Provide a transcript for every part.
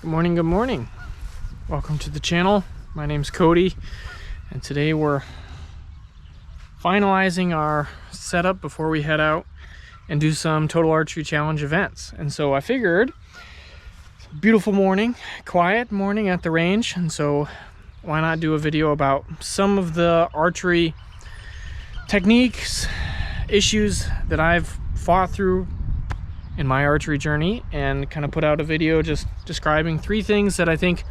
Good morning, good morning. Welcome to the channel. My name's Cody, and today we're finalizing our setup before we head out and do some Total Archery Challenge events. And so I figured, beautiful morning, quiet morning at the range, and so why not do a video about some of the archery techniques, issues that I've fought through in my archery journey, and kind of put out a video just describing 3 things that I think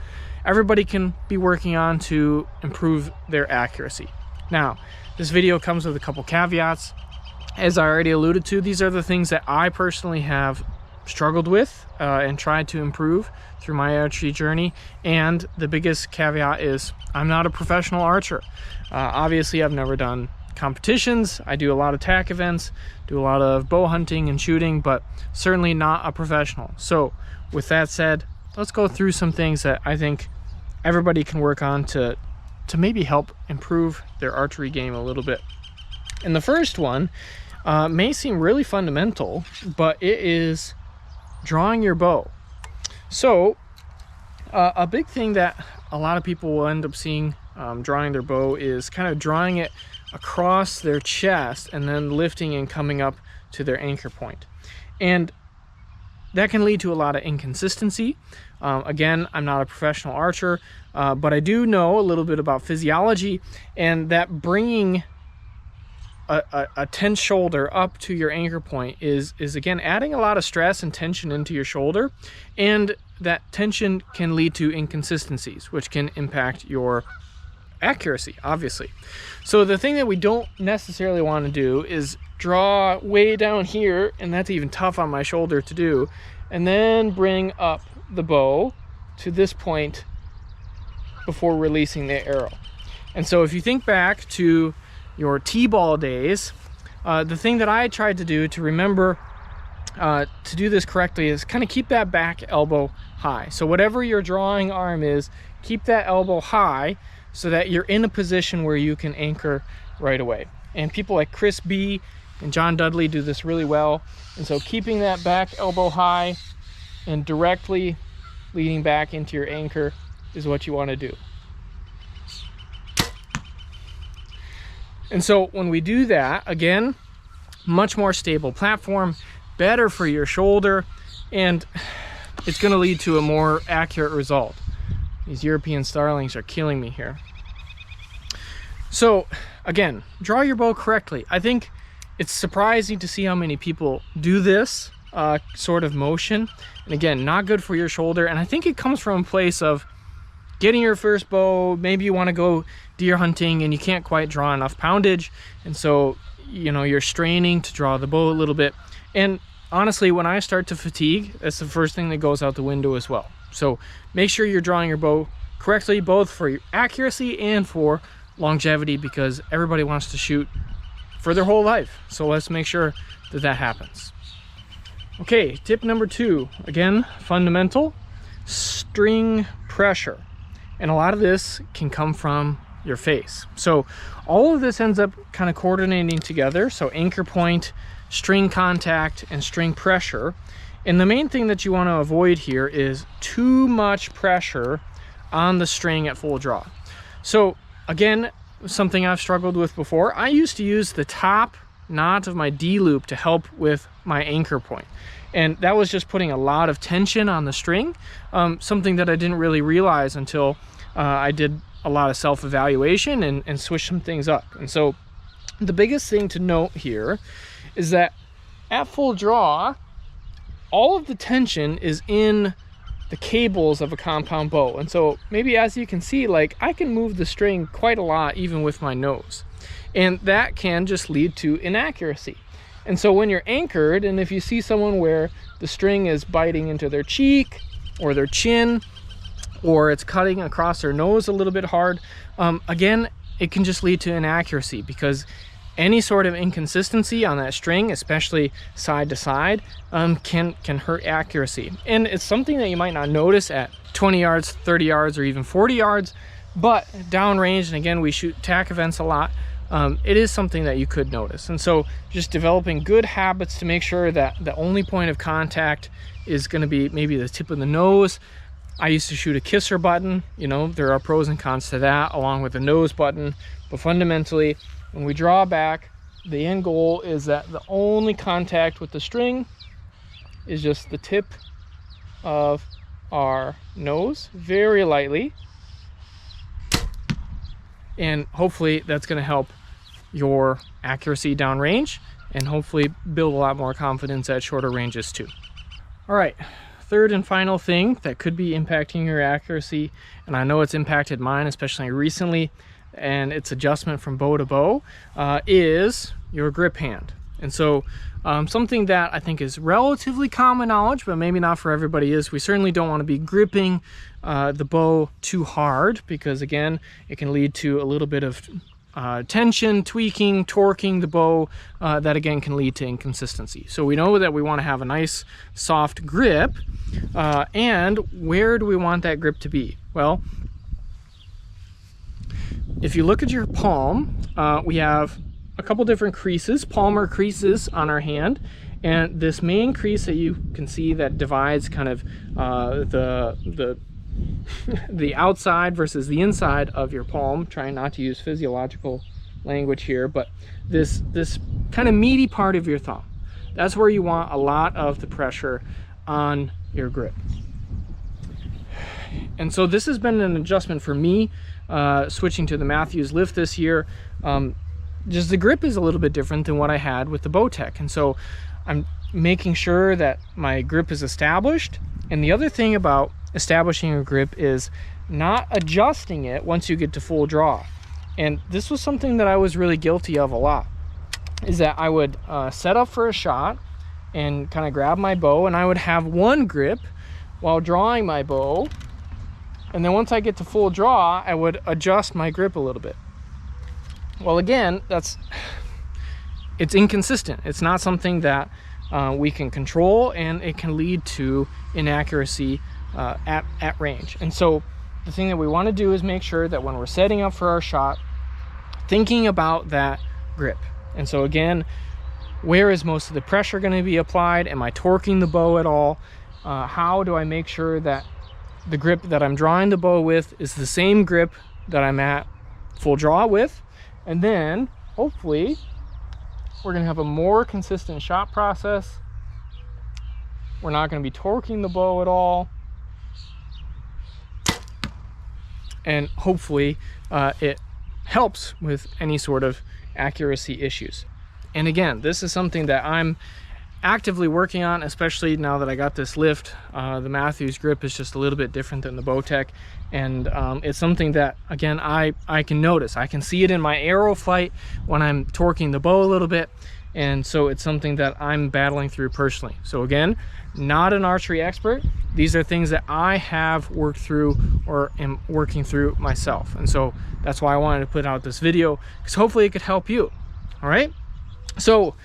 everybody can be working on to improve their accuracy. Now, this video comes with a couple caveats. As I already alluded to, these are the things that I personally have struggled with and tried to improve through my archery journey. And the biggest caveat is I'm not a professional archer. Obviously, I've never done competitions. I do a lot of tack events, do a lot of bow hunting and shooting, but certainly not a professional. So with that said, let's go through some things that I think everybody can work on to maybe help improve their archery game a little bit. And the first one may seem really fundamental, but it is drawing your bow. So a big thing that a lot of people will end up seeing drawing their bow is kind of drawing it across their chest and then lifting and coming up to their anchor point. And that can lead to a lot of inconsistency. Again, I'm not a professional archer, but I do know a little bit about physiology, and that bringing a tense shoulder up to your anchor point is again adding a lot of stress and tension into your shoulder, and that tension can lead to inconsistencies, which can impact your accuracy, obviously. So the thing that we don't necessarily want to do is draw way down here, and that's even tough on my shoulder to do, and then bring up the bow to this point before releasing the arrow. And so if you think back to your T-ball days, the thing that I tried to do to remember to do this correctly is kind of keep that back elbow high. So whatever your drawing arm is, keep that elbow high so that you're in a position where you can anchor right away. And people like Chris B and John Dudley do this really well. And so keeping that back elbow high and directly leading back into your anchor is what you want to do. And so when we do that, again, much more stable platform, better for your shoulder, and it's going to lead to a more accurate result. These European starlings are killing me here. So again, draw your bow correctly. I think it's surprising to see how many people do this sort of motion. And again, not good for your shoulder. And I think it comes from a place of getting your first bow. Maybe you want to go deer hunting and you can't quite draw enough poundage. And so, you know, you're straining to draw the bow a little bit. And honestly, when I start to fatigue, that's the first thing that goes out the window as well. So make sure you're drawing your bow correctly, both for your accuracy and for longevity, because everybody wants to shoot for their whole life. So let's make sure that that happens. Okay, tip number 2, again, fundamental, string pressure. And a lot of this can come from your face. So all of this ends up kind of coordinating together. So anchor point, string contact, and string pressure. And the main thing that you want to avoid here is too much pressure on the string at full draw. So again, something I've struggled with before, I used to use the top knot of my D loop to help with my anchor point. And that was just putting a lot of tension on the string, something that I didn't really realize until I did a lot of self-evaluation and switched some things up. And so the biggest thing to note here is that at full draw, all of the tension is in the cables of a compound bow. And so maybe, as you can see, like, I can move the string quite a lot even with my nose, and that can just lead to inaccuracy. And so when you're anchored, and if you see someone where the string is biting into their cheek or their chin, or it's cutting across their nose a little bit hard, again, it can just lead to inaccuracy, because any sort of inconsistency on that string, especially side to side, can hurt accuracy. And it's something that you might not notice at 20 yards, 30 yards, or even 40 yards, but downrange, and again, we shoot tack events a lot, it is something that you could notice. And so just developing good habits to make sure that the only point of contact is going to be maybe the tip of the nose, I used to shoot a kisser button. You know, there are pros and cons to that, along with a nose button. But fundamentally, when we draw back, the end goal is that the only contact with the string is just the tip of our nose, very lightly. And hopefully that's going to help your accuracy downrange and hopefully build a lot more confidence at shorter ranges too. All right, third and final thing that could be impacting your accuracy, and I know it's impacted mine, especially recently, and its adjustment from bow to bow, is your grip hand. And so something that I think is relatively common knowledge, but maybe not for everybody, is we certainly don't want to be gripping the bow too hard, because again, it can lead to a little bit of tension, tweaking, torquing the bow, that again can lead to inconsistency. So we know that we want to have a nice soft grip, and where do we want that grip to be? Well, if you look at your palm, we have a couple different creases, palmar creases on our hand, and this main crease that you can see that divides kind of the outside versus the inside of your palm, trying not to use physiological language here, but this kind of meaty part of your thumb, that's where you want a lot of the pressure on your grip. And so this has been an adjustment for me, switching to the Matthews lift this year. Just the grip is a little bit different than what I had with the Bowtech, and so I'm making sure that my grip is established. And the other thing about establishing a grip is not adjusting it once you get to full draw. And this was something that I was really guilty of a lot, is that I would set up for a shot and kind of grab my bow, and I would have one grip while drawing my bow, and then once I get to full draw, I would adjust my grip a little bit. Well, again, it's inconsistent. It's not something that we can control, and it can lead to inaccuracy at range. And so the thing that we want to do is make sure that when we're setting up for our shot, thinking about that grip. And so again, where is most of the pressure going to be applied? Am I torquing the bow at all? How do I make sure that the grip that I'm drawing the bow with is the same grip that I'm at full draw with? And then hopefully we're going to have a more consistent shot process. We're not going to be torquing the bow at all. And hopefully it helps with any sort of accuracy issues. And again, this is something that I'm actively working on, especially now that I got this lift. The Matthews grip is just a little bit different than the Bowtech, and it's something that, again, I can notice. I can see it in my arrow flight when I'm torquing the bow a little bit, and so it's something that I'm battling through personally. So again, not an archery expert. These are things that I have worked through or am working through myself, and so that's why I wanted to put out this video, because hopefully it could help you. All right, so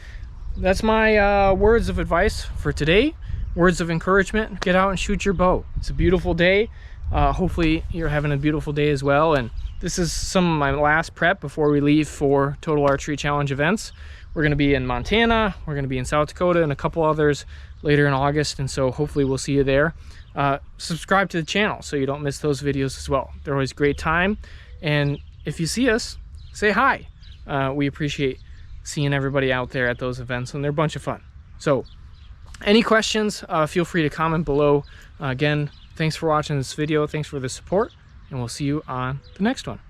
that's my words of advice for today. Words of encouragement: get out and shoot your bow. It's a beautiful day. Hopefully you're having a beautiful day as well. And this is some of my last prep before we leave for Total Archery Challenge events. We're going to be in Montana, we're going to be in South Dakota, and a couple others later in August, and so hopefully we'll see you there. Subscribe to the channel so you don't miss those videos as well. They're always a great time, and if you see us, say hi. We appreciate seeing everybody out there at those events, and they're a bunch of fun. So any questions, feel free to comment below. Again, thanks for watching this video, thanks for the support, and we'll see you on the next one.